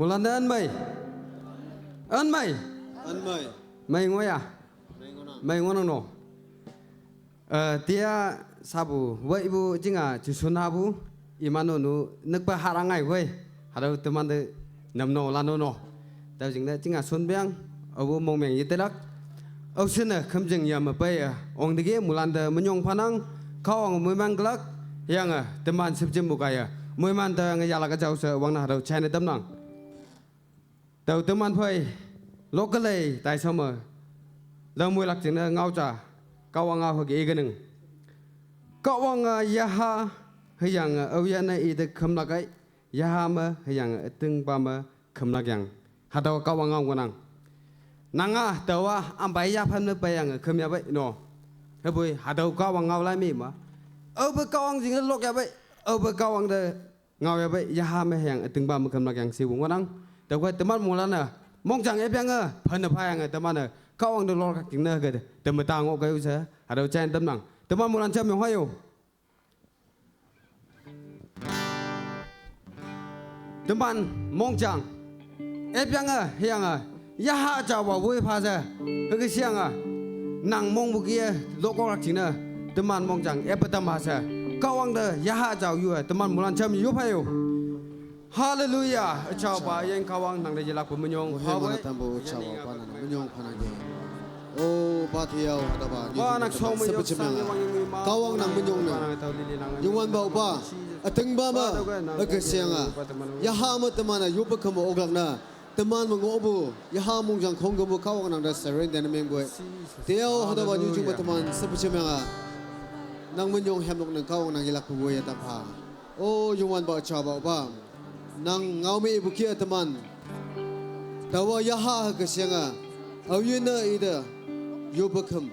mulan ơn mày mày ngồi à mày ngồi nó tia sabu vậy bu chính à chú xuân habu imano nu nước ba hạ ngày vậy hạ đâu tụi mình được nằm nổ lan nổ tao chính là chính à xuân beng ở bu mong mình như thế đó ông xin à không dừng nhà mà bây ông đi kia mulan de menyong panang kau ông mới mang glak yang à tụi mình sắp chim bukai à mới mang de ngay là cái cháu sợ vắng nào đâu chạy này tấm năng tao tụi mình phải local này tại sao mà đâu mới lạc chính là ngao trà kau ang ngao cái nưng kau ang yaha hay yang ở nhà này ít không là cái yaha mà hay yang từng ba mà không là yang hạt đâu kau ang ngao cái năng năng à tao à anh bay ya phân bay yang không ya vậy no thế bây hạt đâu kau ang ngao lại mi mà ở bên kau ang gì cái lok ya vậy ở bên kau ang de ngao ya vậy yaha mà yang từng ba mà không là yang siêu cái năng tao quay tao mất một lần à mong chẳng em yang phân được hai yang tao mất à kau ang được lo các chuyện này cái tao mới tao ngộ cái gì hạt đâu chen tấm năng tao mất một lần chơi mình hoa yêu tụi mình mong chẳng em yang hiang ya ha chào bảo vui pha ra cái xiang nàng mong một kia lỗ có đặc chính nè tụi mình mong chẳng em tâm ha sa cao anh đó ya ha chào vui tụi mình muốn làm chăm giúp hay Hallelujah chào bà yên cao anh nàng đây chỉ là của mình nhung chào bà mình nhung phan anh ô ba thiêu hả bà nàng sâu mình nhung cao anh nàng mình nhung nè nhung anh bảo ba từng ba mà ở cái xiang ya ha mà tụi mình giúp không một oglang nè tụi mình mà ngô bu ya ha mong chẳng không có một cao anh nàng đã surrender nên mình bui thiêu hả bà nhung chung mà tụi mình sắp chim nàng mình nhung hem lúc nàng cao anh nàng chỉ là của bui tâm hà ô nhung anh bảo chào bảo ba nàng ngao mi bu kia tụi mình tao ya ha cái xiang ở dưới nơi đó giúp không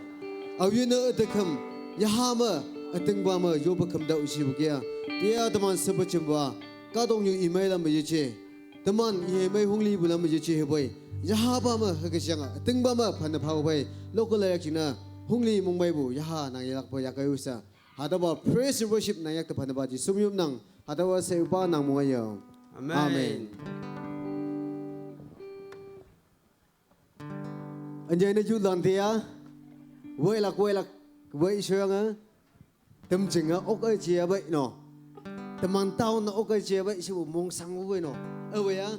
ở dưới nơi đó không ya ha mà ở từng ba mà giúp không đậu gì bu kia tia tụi mình sắp chim ba các đồng như email làm gì chứ tụi mình email hung li bu làm gì chứ vậy ya ha ba mà cái xiang từng ba mà phần nào phao vậy local lại chỉ na hung li mong bay bu ya ha nàng yak ba yak cái usa hạt đâu praise and worship nàng yak tập phần nào chỉ sum yum nàng hạt đâu sẽ ba nàng mong ayo amen anh ấy nói chú lần thì với sương á tâm trình á ốc ấy chia vậy nọ tâm ăn tao nó ốc ấy chia vậy sư mong sang với nọ ở vậy á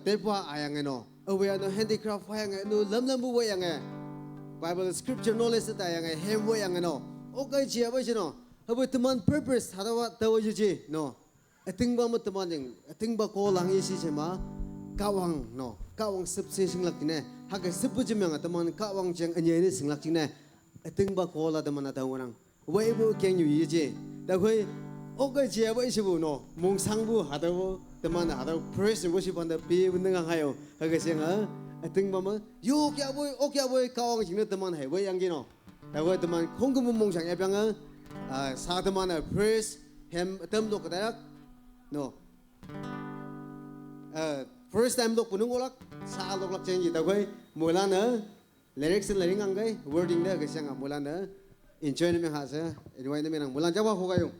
tết qua ai anh nọ ở vậy nó handicraft hay anh nó lấm bu vậy anh Bible scripture knowledge tại anh hem vậy anh nọ ốc ấy chia vậy chứ nọ ở vậy tâm ăn purpose hả đâu tao gì chứ nọ tiếng ba mất tâm ăn những tiếng ba cô lang gì chứ mà kawang no kawang sep se singlak tine hake sepu jemang taman kawang jeng anye ne singlak tine ating ba kola taman atawang wei bu keng yu yi je da khoi okai je ba isibu no mong sang bu hadaw taman hadaw praise and worship on the be bunang hayo hake senga ating ba ma yu kya boy o kya boy kawang jing ne taman hai wei yang gi no da khoi taman khong kum mong sang epang sa taman praise hem tam lo ka no first time lúc punung olak sa lúc lak change tao cái mùa lan nữa lyrics lên ngang cái wording đó cái sang mùa lan nữa enjoy nên mình hạ sẽ enjoy nên mình mùa lan chắc bao khô cái không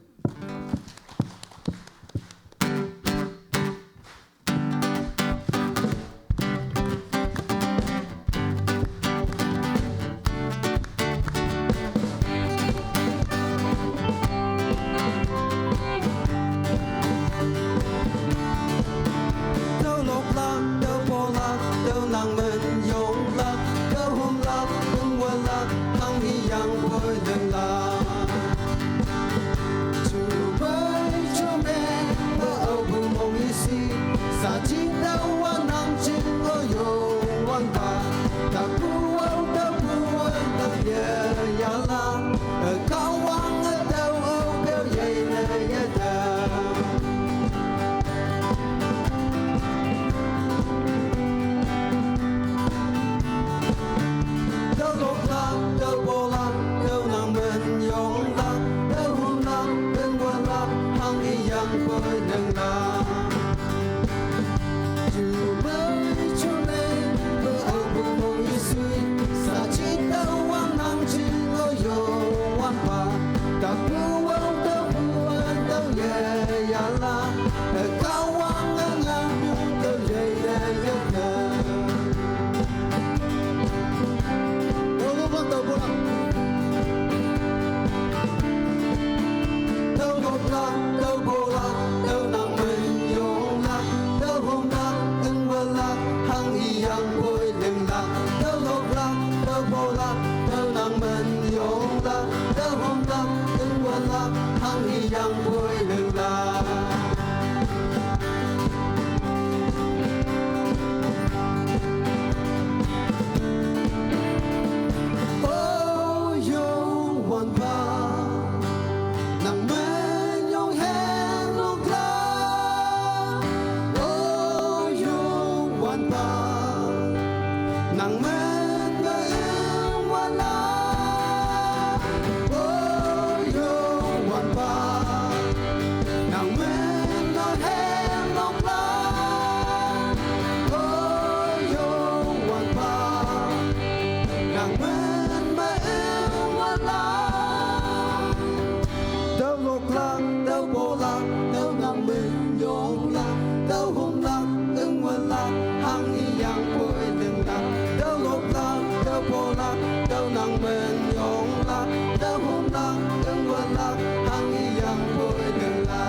nang men ba ương wan la oh yo wan ba nang men no hem long la oh yo wan ba nang men ba ương wan la đâu lục lạc đâu bộ lạc đâu nang men yong la đâu hùng lạc ương wan la hang y yang bôi lưng la đâu lục lạc đâu bộ lạc đâu nang men yong la đâu hùng lạc ương wan la hang y yang bôi lưng la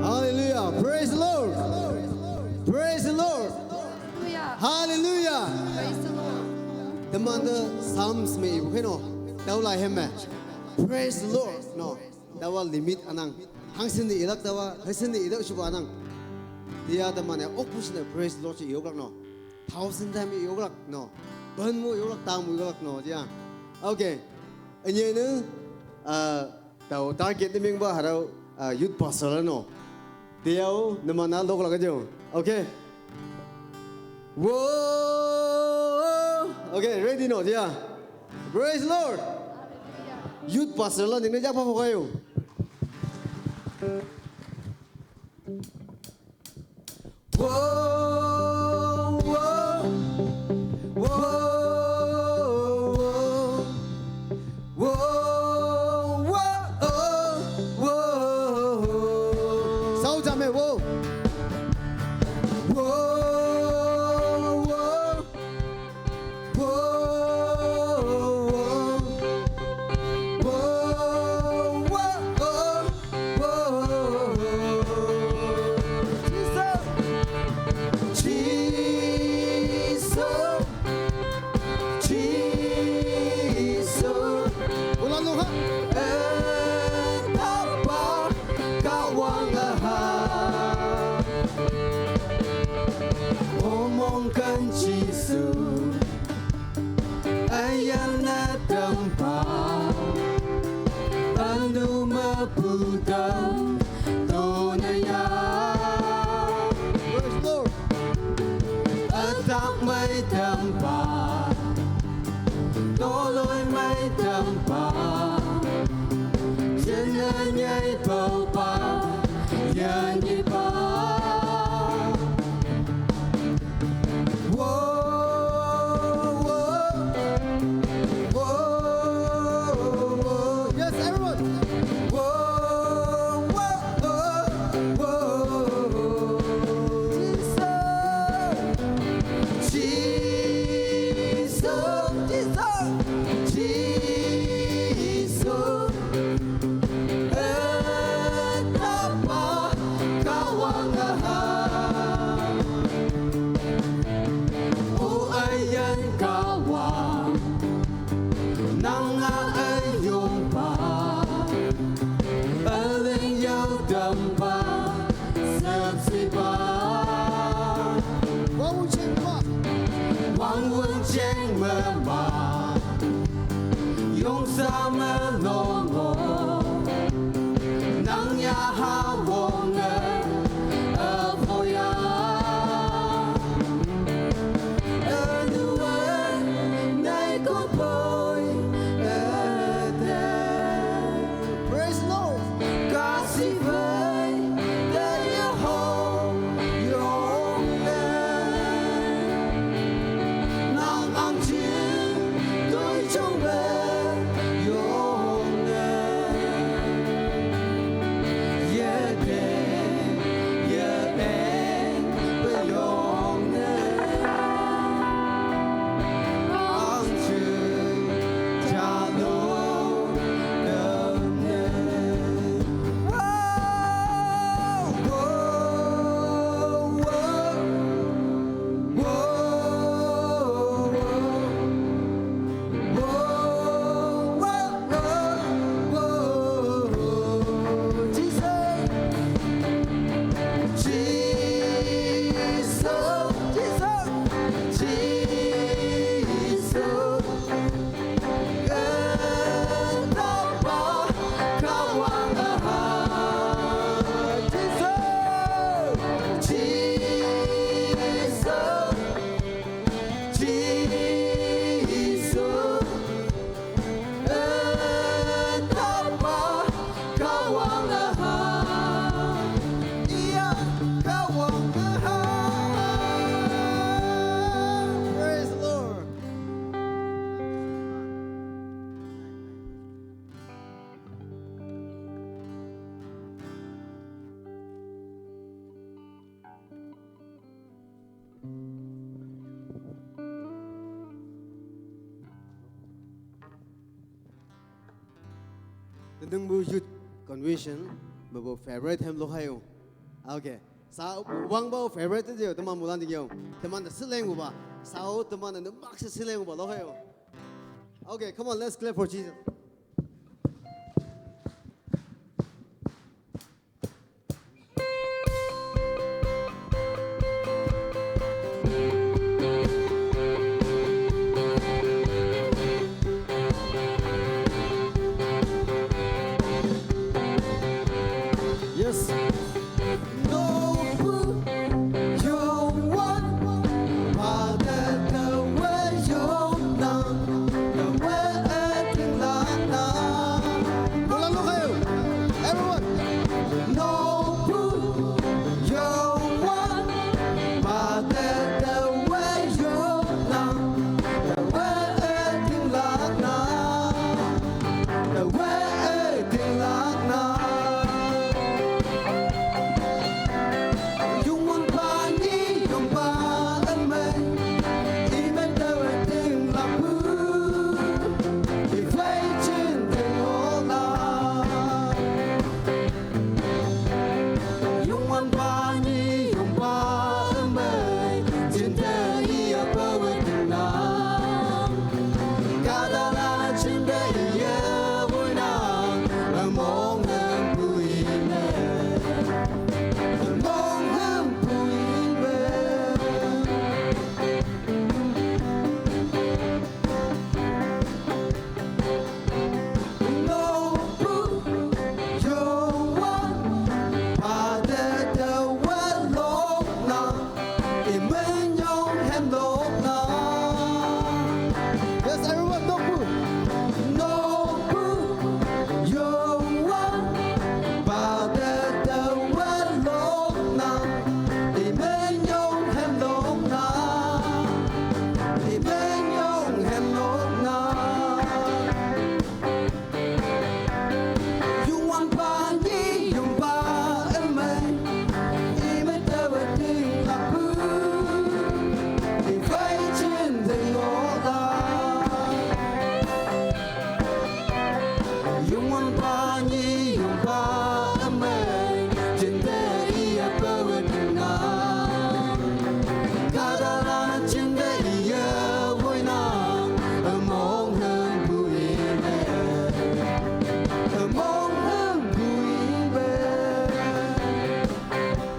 Hallelujah. Praise the Lord. Praise the Lord. Hallelujah. Hallelujah. Praise the Lord. The mother Psalms me, okay no? Daw lai hem me. Praise the Lord. No. Dawa limit anang. Hangsin di ilak dawa, hangsin di ilak shuba anang. Dia the man opposite praise the Lord si yoglak no. 1,000 time yoglak no. Ban mo yoglak tang mo yoglak no dia. Okay. Anya ne daw target ni ming ba haraw youth pastor no. Dia the man loglak ajo. Okay. Whoa! Okay, ready no, dia. Praise the Lord. Youth pastor lah, ni jak apa kayo? Whoa, whoa, whoa, whoa, whoa, whoa. Sao jam wo? Ulan lo ha. Omongkan Yesus ayana tempat anu mapudang tonaya Praise the Lord. atak may tempat toloy may tempat jenanyay papa yan iba Yes, everyone. Nang ay yung pa aling yaw dampa sabsiba Wang Chen Ma. Wang Wen Cheng Mama Yung sa malongo Nang yahawong apoya Anuan Nay kopoy Praise the Lord. Kasi vay Daya hong Yung Nang ang chin Tôi trong bề Yung đừng bu youth convention mà bu favorite hem lo hayo okay sao wang bao favorite thế gì tụi mình muốn làm gì không tụi mình là sức lên của bà sao tụi mình là nước bắc sẽ sức lên của bà lo hayo okay come on let's clap for Jesus. Yes. No food, you want, but the way you know, the way everything like now. Mula lo kayo, everyone. No food, you want, but the way you know, the way everything like now, the way everything like now. Dung quân ba nhĩ dung ba ân mê ý mê tơ về tình lạc hư thì vây trên tình ô la Dung quân ba nhĩ dung ba ân mê trên thế ý ở bơ về tình nàng Cả đà la trên thế ý ở vui nàng ở mong hơn vui mê mong hơn vui mê No food you want but the way lúc nào thì mình nhau hẹn lúc nào Yes everyone no food No food you want but the way lúc nào thì mình nhau hẹn lúc nào thì mình nhau hẹn lúc nào Dung quan ba nhĩ dung ba ân mê ý mê tơ về tình lạc hư thì vây trên tình ô la Dung quan ba nhĩ dung ba ân mê trên thế ý ở bơ về tình nàng Cả đà la trên thế ý ở vui nàng ở mong hơn vui mê ở mong hơn vui mê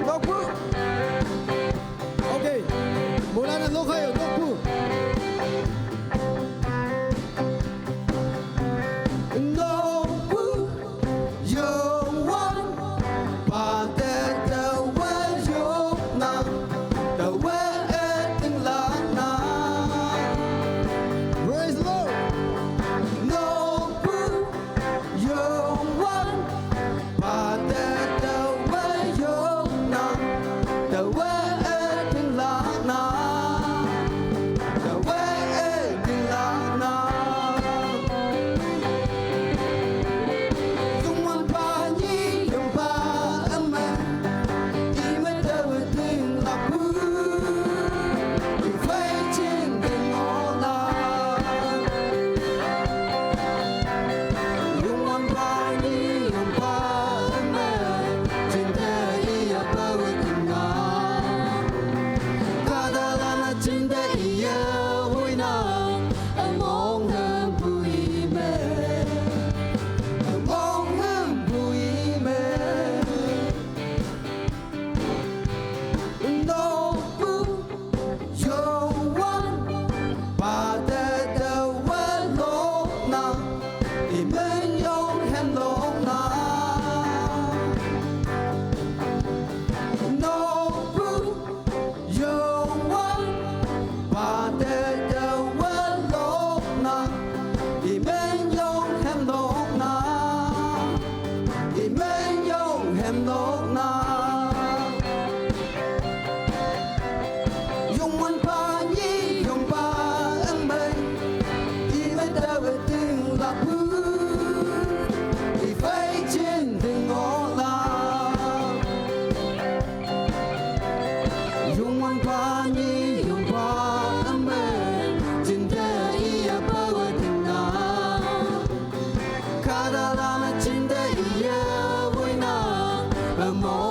No food Okay Mula na lo kayo no food No food you want but the way you know the way everything like now Praise the Lord No food you want but the way you know the way everything like now the way everything like now Dung quan ba nhĩ dung ba ân mê ý mê tơ về tình lạc hư thì vây trên tình ô la Dung quan ba nhĩ dung ba ân mê trên thế ý ở bơ về tình nàng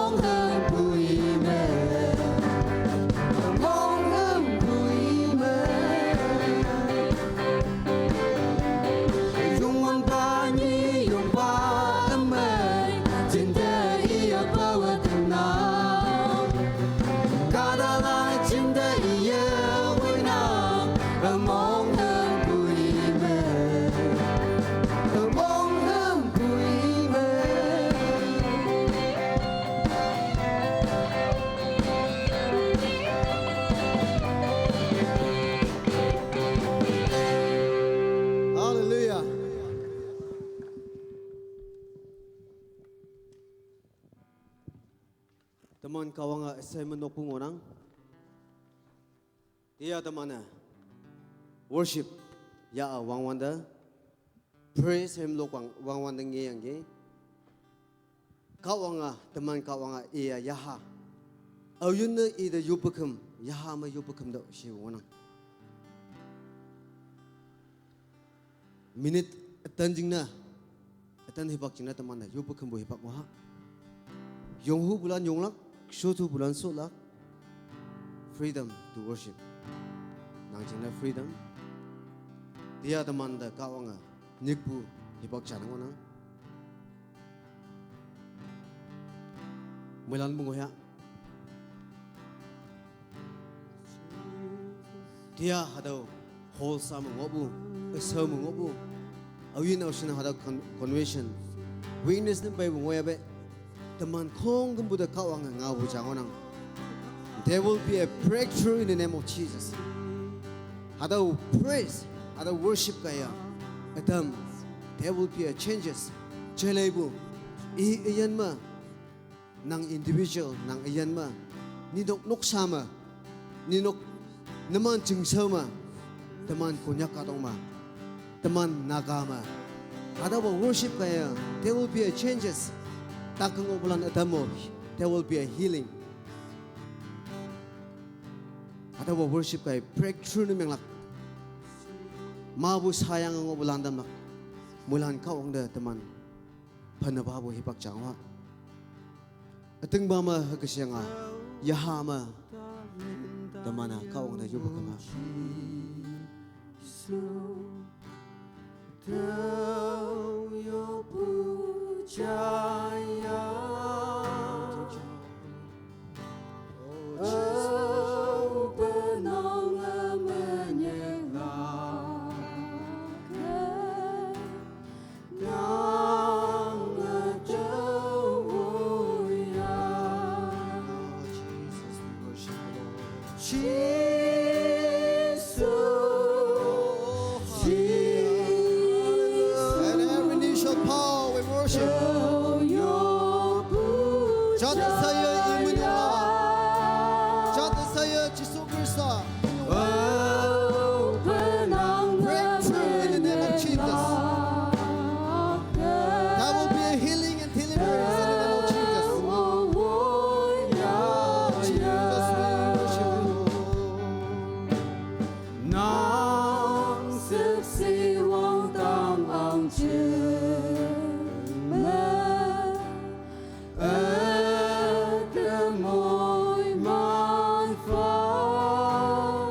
mong hương bụi mê mong hương bụi mê dùng mong ba nhi dùng ba âm mê trên đời yêu bao tình nào cả đã lại trên đời yêu với nào mong hương bụi mê mong hương bụi mê Hallelujah. Teman kawanga assignment no pungonang. Dia teman worship ya wang wanda praise him lo wang wanda nge yang kawanga teman kawanga iya yaha ayun na ida yupakam yaha ma yupakam da shi wonang minute atanjing na atan hibak jing na teman na yupakam bo hibak wa yonghu bulan yonglak shotu bulan solak freedom to worship nang jing na freedom dia teman da kawanga nikbu hibak janang wonang mulan bungo ya dia hado wholesome ngobu asam ngobu awin ausina hado convention witness nem bai bungo ya be teman kong gumbuda kawanga ngabu jangonang there will be a breakthrough in the name of Jesus hado praise hado worship kaya atam there will be a changes jelebu iyan ma nang individual nang iyan ma ninok noksama ninok naman jingsama teman konyak katong ma teman nagama ada ba worship kaya there will be a changes takang obulan atamo there will be a healing ada ba worship kaya breakthrough ni menglak mabu sayang ang obulan damak mulan kawang da teman panababo hibak jangwa ating bama hagasianga yahama damana kaong na yuba kama And every knee shall bow and worship. Jatuh saya iman Allah. Jatuh saya Yesus Kristus. Breakthrough in the name of Jesus. There will be a healing and deliverance in the name of Jesus. Jesus, we worship you. nang sức si vong tam ông chưa mơ ở từ môi man phai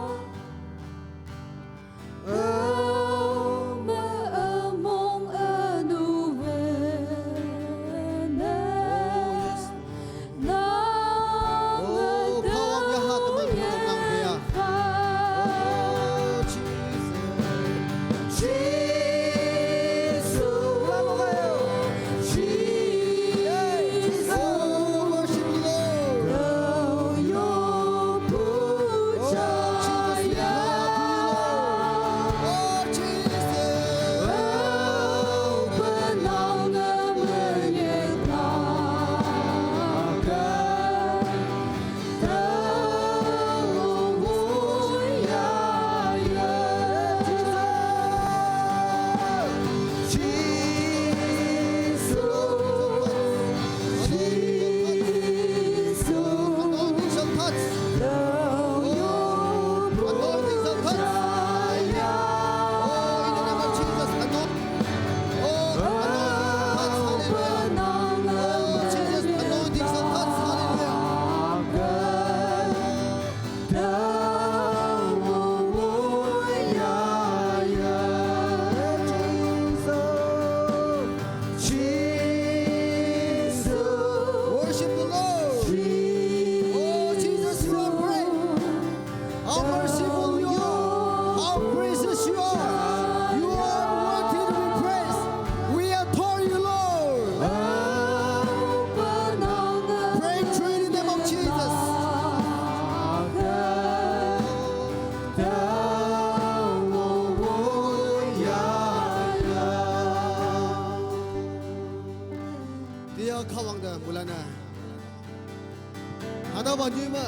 ada ba nyu ma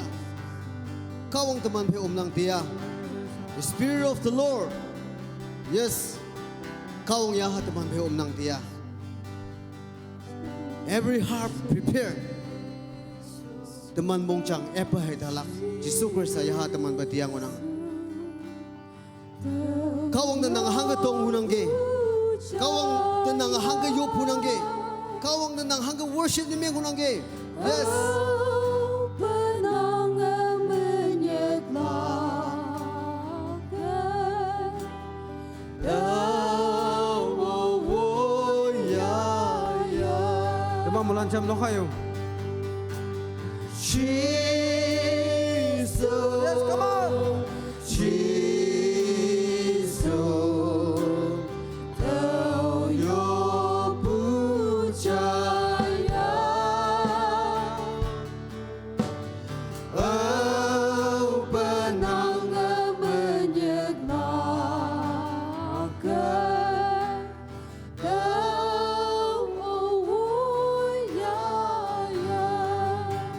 kawang teman phe nang tia the spirit of the Lord yes kawang ya ha teman phe nang tia every heart prepared teman mongchang epa hai dalak Jesus Christ ya ha teman ba tiang onang kawang na nang hanga tong hunang ge kawang na nang hanga yo punang ge kawang na nang hanga worship ni me hunang ge yes Teman melancam lokayo. Jesus Yes, come on. Jesus Thou your puchaya Penang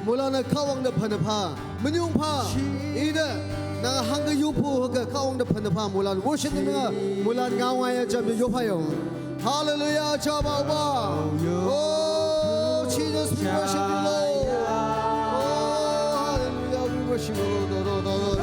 mula na kawang na panapa menyung pa ida na hanga yupu haga kawang na panapa mula worship na mula ngawaya jam yupayo hallelujah chaba ba oh Jesus we worship you Lord oh hallelujah we worship you Lord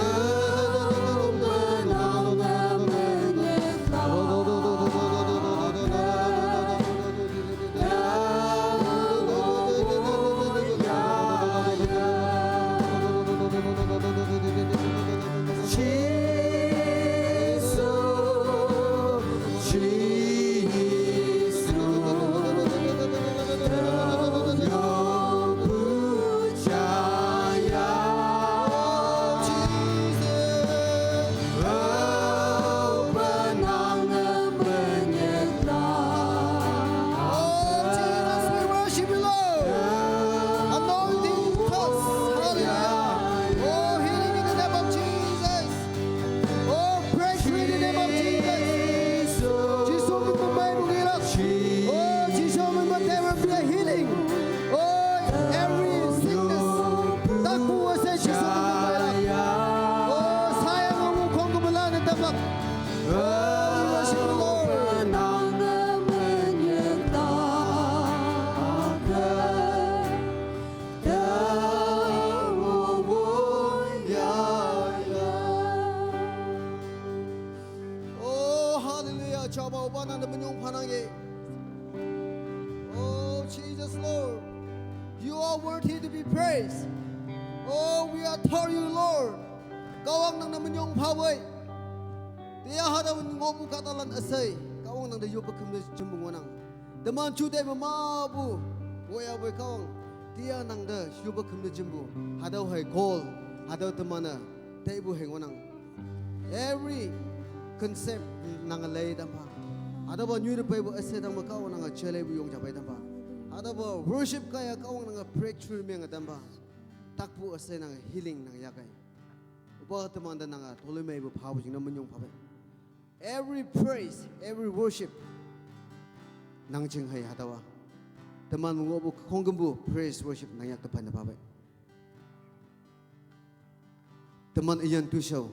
Oh, Jesus, Lord, you are worthy to be praised. Oh, we adore you, Lord. Kawang nang naman yung paway. Tiya hadawan ngobu katalan asay. Kawang nang dayo pagkam na jumbong wanang. Daman chuday mamabu. Waya boy kawang. Tiya nang da yuba kam na jumbo. Hadaw hay call. Hadaw tamana. Taibu heng wanang. Every concept nang alay dampa. Ada ba new pa ibo asay dang makaw nang chele bu yung jabay dampa. Ada ba worship kaya kawang nang breakthrough mi nga dampa. Takbu asay nang healing nang yakay. Upa tamanda nang tuloy may ibo pabu jing naman yung pabe. Every praise, every worship nang jing hay hadawa. Taman mo bu konggambu praise worship nang yak tapan na pabe. Taman iyan tu show.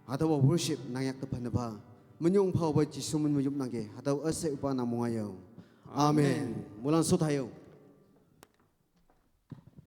Hadawa worship nang yak tapan na pa. Menyong pau ba Jisu men muyup nangge hadaw ase upa na mungayo. Amen. Mulan sutayo.